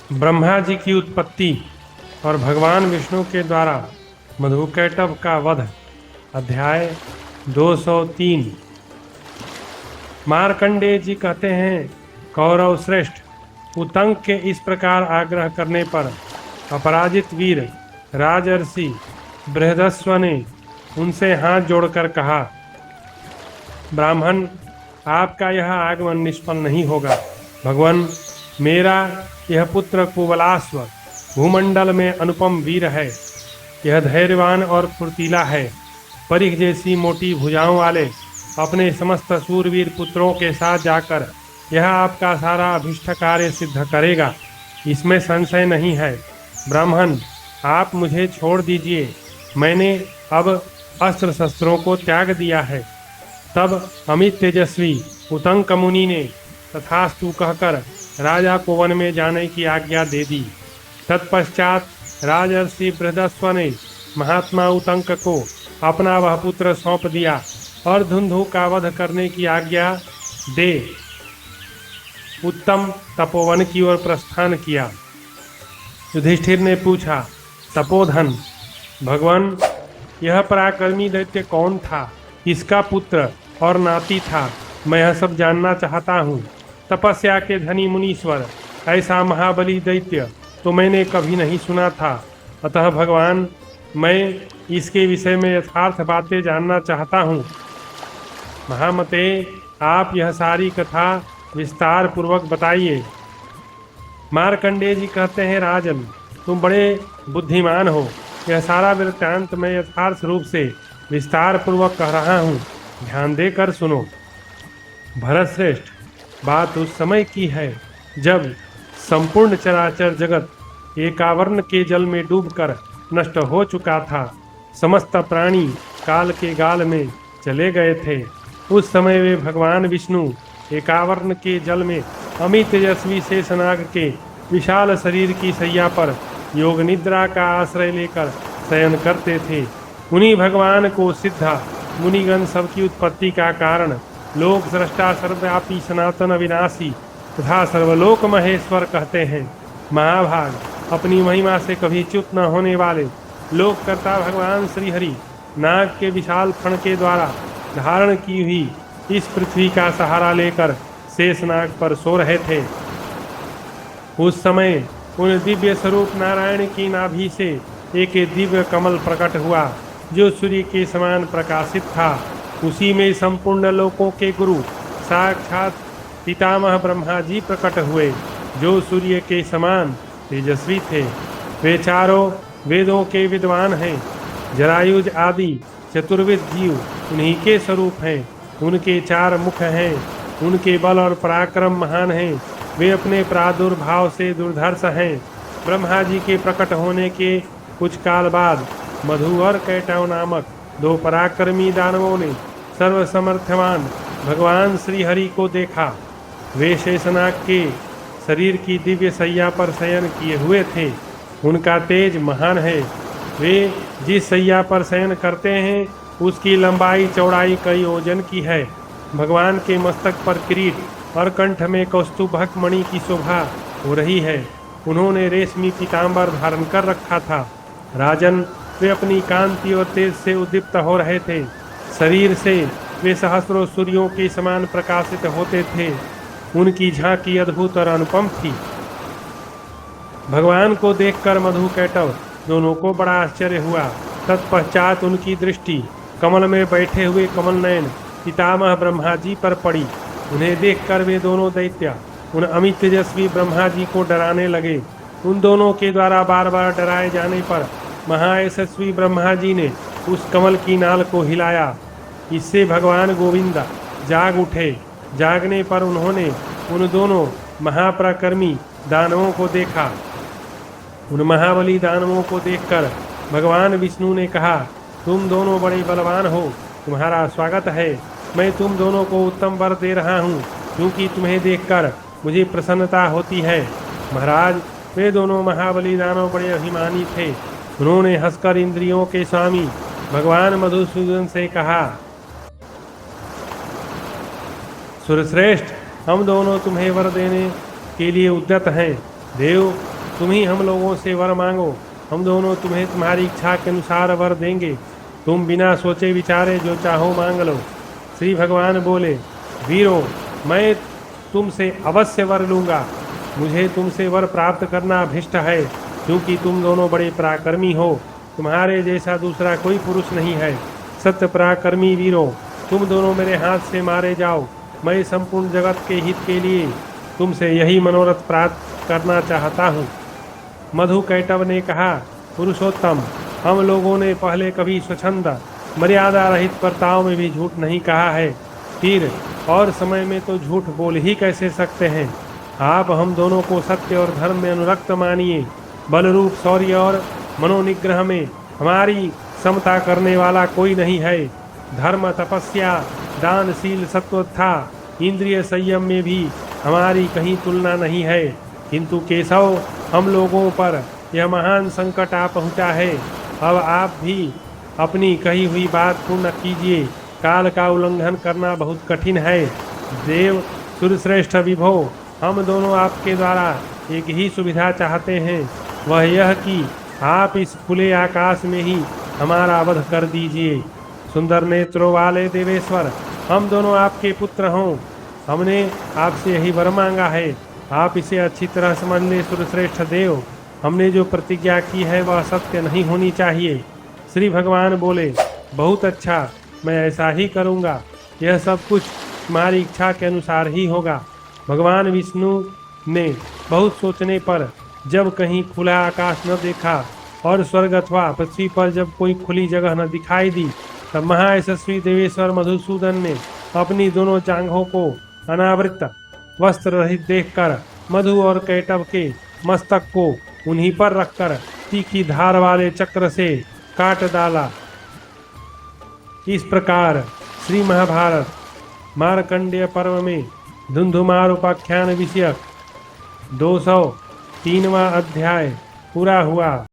ब्रह्मा जी की उत्पत्ति और भगवान विष्णु के द्वारा मधुकैटभ का वध। अध्याय 203। मार्कंडेय जी कहते हैं, कौरव श्रेष्ठ उतंक के इस प्रकार आग्रह करने पर अपराजित वीर राजर्षि बृहदस्व ने उनसे हाथ जोड़कर कहा, ब्राह्मण, आपका यह आगमन निष्फल नहीं होगा। भगवान, मेरा यह पुत्र कुवलाश्व भूमंडल में अनुपम वीर है। यह धैर्यवान और फुर्तीला है। परिख जैसी मोटी भुजाओं वाले अपने समस्त सूरवीर पुत्रों के साथ जाकर यह आपका सारा अभिष्ट कार्य सिद्ध करेगा, इसमें संशय नहीं है। ब्राह्मण, आप मुझे छोड़ दीजिए। मैंने अब अस्त्र शस्त्रों को त्याग दिया है। तब अमित तेजस्वी उतंक मुनि ने तथास्तु कहकर राजा को वन में जाने की आज्ञा दे दी। तत्पश्चात राजर्षि बृहदस्व ने महात्मा उतंक को अपना वह पुत्र सौंप दिया और धुंधु का वध करने की आज्ञा दे उत्तम तपोवन की ओर प्रस्थान किया। युधिष्ठिर ने पूछा, तपोधन, भगवान, यह पराक्रमी दैत्य कौन था? किसका पुत्र और नाती था? मैं यह सब जानना चाहता हूँ। तपस्या के धनी मुनीश्वर, ऐसा महाबली दैत्य तो मैंने कभी नहीं सुना था। अतः भगवान, मैं इसके विषय में यथार्थ बातें जानना चाहता हूँ। महामते, आप यह सारी कथा विस्तार पूर्वक बताइए। मार्कंडेय जी कहते हैं, राजन, तुम बड़े बुद्धिमान हो। यह सारा वृत्तांत मैं यथार्थ रूप से विस्तार पूर्वक कह रहा हूँ, ध्यान देकर सुनो। भरत श्रेष्ठ, बात उस समय की है जब संपूर्ण चराचर जगत एकावर्ण के जल में डूबकर नष्ट हो चुका था। समस्त प्राणी काल के गाल में चले गए थे। उस समय वे भगवान विष्णु एकावर्ण के जल में अमित तेजस्वी शेषनाग के विशाल शरीर की शैया पर योग निद्रा का आश्रय लेकर शयन करते थे। उन्हीं भगवान को सिद्धा मुनिगण सबकी उत्पत्ति का कारण, लोक सृष्टा, सर्वव्यापी, सनातन, अविनाशी तथा सर्वलोक महेश्वर कहते हैं। महाभाग, अपनी महिमा से कभी च्युत न होने वाले लोककर्ता भगवान श्रीहरि नाग के विशाल फण के द्वारा धारण की हुई इस पृथ्वी का सहारा लेकर शेषनाग पर सो रहे थे। उस समय उन दिव्य स्वरूप नारायण की नाभि से एक दिव्य कमल प्रकट हुआ, जो सूर्य के समान प्रकाशित था। उसी में संपूर्ण लोकों के गुरु साक्षात पितामह ब्रह्मा जी प्रकट हुए, जो सूर्य के समान तेजस्वी थे। वे चारों वेदों के विद्वान हैं। जरायुज आदि चतुर्विद जीव उन्हीं के स्वरूप हैं। उनके 4 मुख हैं। उनके बल और पराक्रम महान हैं। वे अपने प्रादुर्भाव से दुर्धर्ष हैं। ब्रह्मा जी के प्रकट होने के कुछ काल बाद मधु और कैटव नामक 2 पराक्रमी दानवों ने सर्वसमर्थवान भगवान श्री हरि को देखा। वे शेषनाग के शरीर की दिव्य शैया पर शयन किए हुए थे। उनका तेज महान है। वे जिस शैया पर शयन करते हैं उसकी लंबाई चौड़ाई कई ओजन की है। भगवान के मस्तक पर किरीट और कंठ में कौस्तुभक मणि की शोभा हो रही है। उन्होंने रेशमी पीताम्बर धारण कर रखा था। राजन, वे अपनी कांति और तेज से उद्दीप्त हो रहे थे। शरीर से वे सहस्रों सूर्यों के समान प्रकाशित होते थे। उनकी झांकी अद्भुत और अनुपम थी। भगवान को देखकर मधु कैटव दोनों को बड़ा आश्चर्य हुआ। तत्पश्चात उनकी दृष्टि कमल में बैठे हुए कमल नयन पितामह ब्रह्मा जी पर पड़ी। उन्हें देखकर वे दोनों दैत्य उन अमित तेजस्वी ब्रह्मा जी को डराने लगे। उन दोनों के द्वारा बार बार डराए जाने पर महायशस्वी ब्रह्मा जी ने उस कमल की नाल को हिलाया। इससे भगवान गोविंद जाग उठे। जागने पर उन्होंने उन दोनों महापराक्रमी दानवों को देखा। उन महाबली दानवों को देखकर भगवान विष्णु ने कहा, तुम दोनों बड़े बलवान हो, तुम्हारा स्वागत है। मैं तुम दोनों को उत्तम वर दे रहा हूँ, क्योंकि तुम्हें देखकर मुझे प्रसन्नता होती है। महाराज, वे दोनों महाबली दानव बड़े अभिमानी थे। उन्होंने हंसकर इंद्रियों के स्वामी भगवान मधुसूदन से कहा, सुरश्रेष्ठ, हम दोनों तुम्हें वर देने के लिए उद्यत हैं। देव, तुम ही हम लोगों से वर मांगो, हम दोनों तुम्हें तुम्हारी इच्छा के अनुसार वर देंगे। तुम बिना सोचे विचारे जो चाहो मांग लो। श्री भगवान बोले, वीरों, मैं तुमसे अवश्य वर लूंगा। मुझे तुमसे वर प्राप्त करना अभिष्ट है, क्योंकि तुम दोनों बड़े पराक्रमी हो। तुम्हारे जैसा दूसरा कोई पुरुष नहीं है। सत्य पराक्रमी वीरों, तुम दोनों मेरे हाथ से मारे जाओ। मैं संपूर्ण जगत के हित के लिए तुमसे यही मनोरथ प्राप्त करना चाहता हूँ। मधु कैटव ने कहा, पुरुषोत्तम, हम लोगों ने पहले कभी स्वच्छंद मर्यादा रहित वर्ताव में भी झूठ नहीं कहा है, फिर और समय में तो झूठ बोल ही कैसे सकते हैं। आप हम दोनों को सत्य और धर्म में अनुरक्त मानिए। बल रूप शौर्य और मनोनिग्रह में हमारी समता करने वाला कोई नहीं है। धर्म तपस्या दानशील सत्व था, इंद्रिय संयम में भी हमारी कहीं तुलना नहीं है। किंतु केशव, हम लोगों पर यह महान संकट आ पहुँचा है। अब आप भी अपनी कही हुई बात पूर्ण कीजिए। काल का उल्लंघन करना बहुत कठिन है। देव सूर्यश्रेष्ठ विभो, हम दोनों आपके द्वारा एक ही सुविधा चाहते हैं, वह यह कि आप इस खुले आकाश में ही हमारा वध कर दीजिए। सुंदर नेत्रों वाले देवेश्वर, हम दोनों आपके पुत्र हों। हमने आपसे यही वर मांगा है, आप इसे अच्छी तरह समझ ले। सूर्यश्रेष्ठ देव, हमने जो प्रतिज्ञा की है वह सत्य नहीं होनी चाहिए। श्री भगवान बोले, बहुत अच्छा, मैं ऐसा ही करूँगा। यह सब कुछ तुम्हारी इच्छा के अनुसार ही होगा। भगवान विष्णु ने बहुत सोचने पर जब कहीं खुला आकाश न देखा और स्वर्ग अथवा पृथ्वी पर जब कोई खुली जगह न दिखाई दी, तब महायशस्वी देवेश्वर मधुसूदन ने अपनी दोनों जांघों को अनावृत वस्त्र रहित देखकर मधु और कैटव के मस्तक को उन्हीं पर रखकर तीखी धार वाले चक्र से काट डाला। इस प्रकार श्री महाभारत मार्कंडेय पर्व में धुंधुमार उपाख्यान विषयक 203वां अध्याय पूरा हुआ।